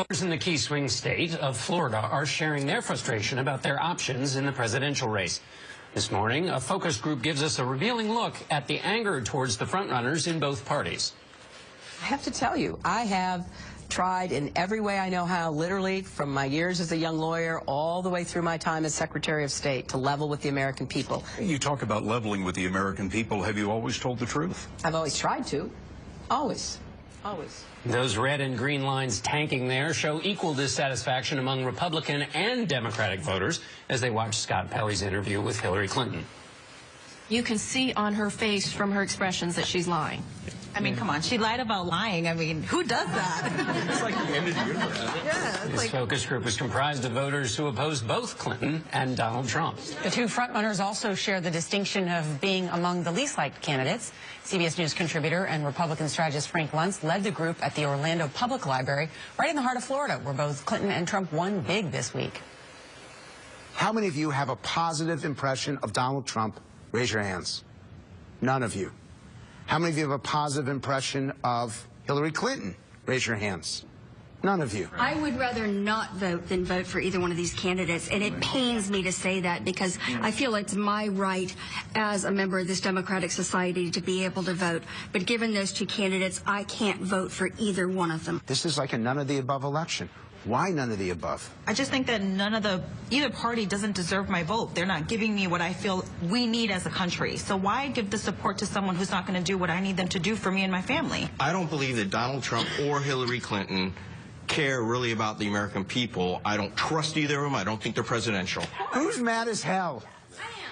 Voters in the key swing state of Florida are sharing their frustration about their options in the presidential race. This morning, a focus group gives us a revealing look at the anger towards the frontrunners in both parties. I have to tell you, I have tried in every way I know how, literally from my years as a young lawyer all the way through my time as Secretary of State, to level with the American people. You talk about leveling with the American people. Have you always told the truth? I've always tried to. Always. Always. Those red and green lines tanking there show equal dissatisfaction among Republican and Democratic voters as they watch Scott Pelley's interview with Hillary Clinton. You can see on her face from her expressions that she's lying. I mean, come on, she lied about lying. I mean, who does that? It's like the end of the universe. Yeah, This focus group was comprised of voters who opposed both Clinton and Donald Trump. The two frontrunners also share the distinction of being among the least liked candidates. CBS News contributor and Republican strategist Frank Luntz led the group at the Orlando Public Library, right in the heart of Florida, where both Clinton and Trump won big this week. How many of you have a positive impression of Donald Trump? Raise your hands. None of you. How many of you have a positive impression of Hillary Clinton? Raise your hands. None of you. I would rather not vote than vote for either one of these candidates, and it pains me to say that because I feel it's my right as a member of this democratic society to be able to vote. But given those two candidates, I can't vote for either one of them. This is like a none of the above election. Why none of the above? I just think that either party doesn't deserve my vote. They're not giving me what I feel we need as a country. So why give the support to someone who's not going to do what I need them to do for me and my family? I don't believe that Donald Trump or Hillary Clinton care really about the American people. I don't trust either of them. I don't think they're presidential. Who's mad as hell?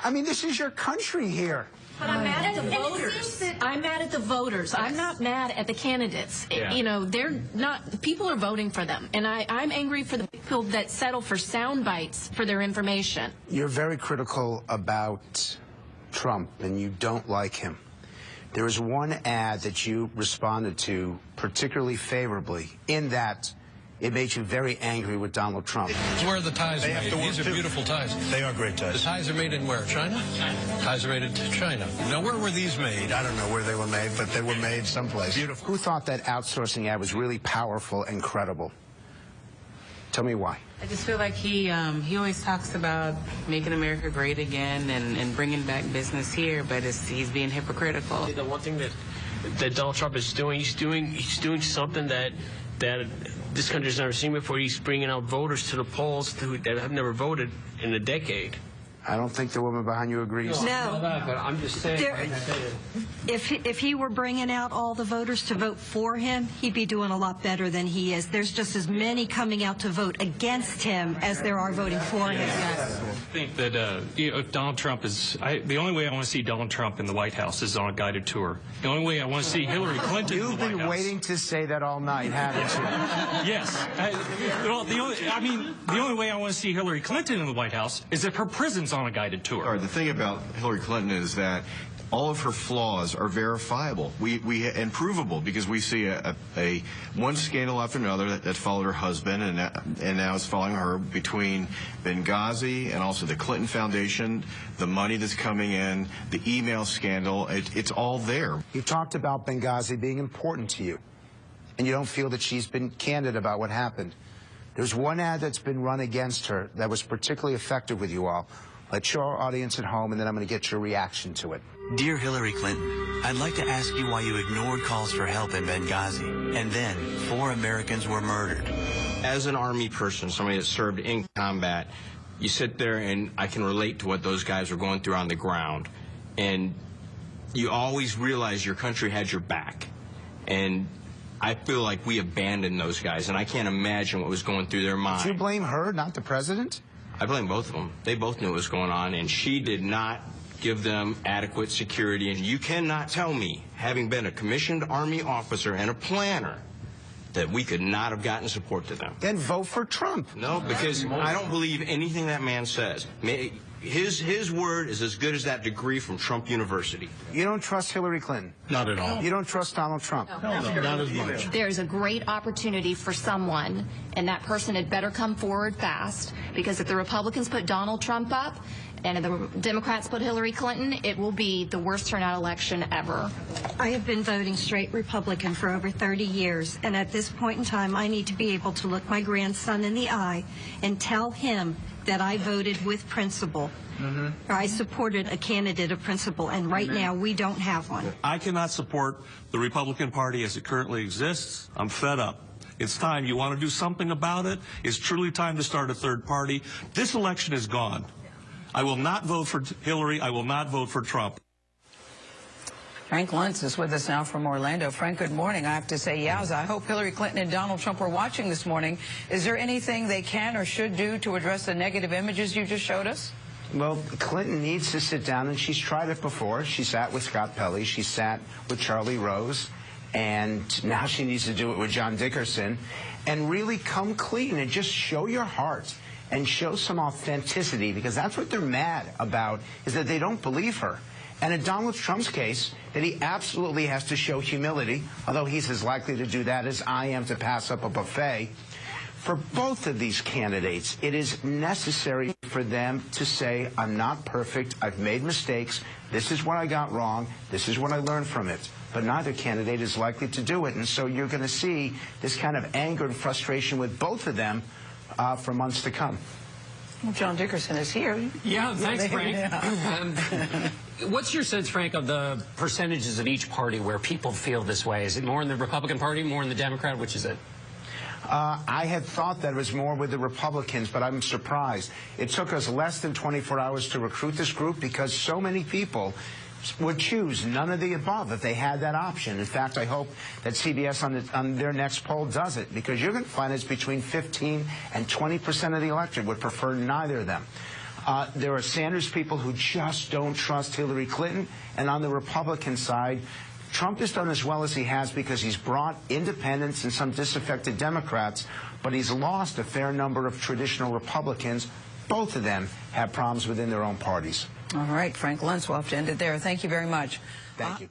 I mean, this is your country here. But I'm mad at the voters. I'm mad at the voters. I'm not mad at the candidates. Yeah. You know, they're not. People are voting for them, and I'm angry for the people that settle for sound bites for their information. You're very critical about Trump, and you don't like him. There was one ad that you responded to particularly favorably in that it made you very angry with Donald Trump. It's where the ties are made. These are beautiful ties. They are great ties. The ties are made in where? China? Ties are made in China. Now, where were these made? I don't know where they were made, but they were made someplace. Beautiful. Who thought that outsourcing ad was really powerful and credible? Tell me why. I just feel like he always talks about making America great again and bringing back business here, but he's being hypocritical. The one thing that Donald Trump is doing, he's doing something that this country's never seen before. He's bringing out voters to the polls that have never voted in a decade. I don't think the woman behind you agrees. No. But I'm just saying. If he were bringing out all the voters to vote for him, he'd be doing a lot better than he is. There's just as many coming out to vote against him as there are voting for him. I think that Donald Trump is, the only way I want to see Donald Trump in the White House is on a guided tour. The only way I want to see Hillary Clinton in the White House. You've been waiting to say that all night, haven't you? Yes. The only way I want to see Hillary Clinton in the White House is if her prison's on a guided tour. The thing about Hillary Clinton is that all of her flaws are verifiable and provable, because we see one scandal after another that followed her husband, and now it's following her, between Benghazi and also the Clinton Foundation, the money that's coming in, the email scandal. It's all there. You talked about Benghazi being important to you, and you don't feel that she's been candid about what happened. There's one ad that's been run against her that was particularly effective with you all. Let's show our audience at home, and then I'm going to get your reaction to it. Dear Hillary Clinton, I'd like to ask you why you ignored calls for help in Benghazi, and then 4 Americans were murdered. As an Army person, somebody that served in combat, you sit there and I can relate to what those guys were going through on the ground. And you always realize your country had your back. And I feel like we abandoned those guys, and I can't imagine what was going through their mind. Did you blame her, not the president? I blame both of them. They both knew what was going on, and she did not give them adequate security. And you cannot tell me, having been a commissioned Army officer and a planner, that we could not have gotten support to them. Then vote for Trump. No, because I don't believe anything that man says. His word is as good as that degree from Trump University. You don't trust Hillary Clinton? Not at all. You don't trust Donald Trump? No, not as much. There's a great opportunity for someone, and that person had better come forward fast, because if the Republicans put Donald Trump up And if the Democrats put Hillary Clinton, it will be the worst turnout election ever. I have been voting straight Republican for over 30 years, and at this point in time, I need to be able to look my grandson in the eye and tell him that I voted with principle. I supported a candidate of principle, and right now we don't have one. I cannot support the Republican Party as it currently exists. I'm fed up. It's time. You want to do something about it? It's truly time to start a third party. This election is gone. I will not vote for Hillary. I will not vote for Trump. Frank Luntz is with us now from Orlando. Frank, good morning. I have to say, yowza, I hope Hillary Clinton and Donald Trump are watching this morning. Is there anything they can or should do to address the negative images you just showed us? Well, Clinton needs to sit down, and she's tried it before. She sat with Scott Pelley. She sat with Charlie Rose. And now she needs to do it with John Dickerson and really come clean and just show your heart and show some authenticity, because that's what they're mad about, is that they don't believe her. And in Donald Trump's case, that he absolutely has to show humility, although he's as likely to do that as I am to pass up a buffet. For both of these candidates, it is necessary for them to say, I'm not perfect, I've made mistakes, this is what I got wrong, this is what I learned from it. But neither candidate is likely to do it, and so you're going to see this kind of anger and frustration with both of them for months to come. Well, John Dickerson is here. Yeah, thanks, Frank. What's your sense, Frank, of the percentages of each party where people feel this way? Is it more in the Republican Party, more in the Democrat? Which is it? I had thought that it was more with the Republicans, but I'm surprised. It took us less than 24 hours to recruit this group because so many people would choose none of the above if they had that option. In fact, I hope that CBS on their next poll does it, because you're going to find it's between 15 and 20% of the electorate would prefer neither of them. There are Sanders people who just don't trust Hillary Clinton, and on the Republican side, Trump has done as well as he has because he's brought independents and some disaffected Democrats, but he's lost a fair number of traditional Republicans. Both of them have problems within their own parties. All right, Frank Luntz, we'll have to end it there. Thank you very much. Thank you.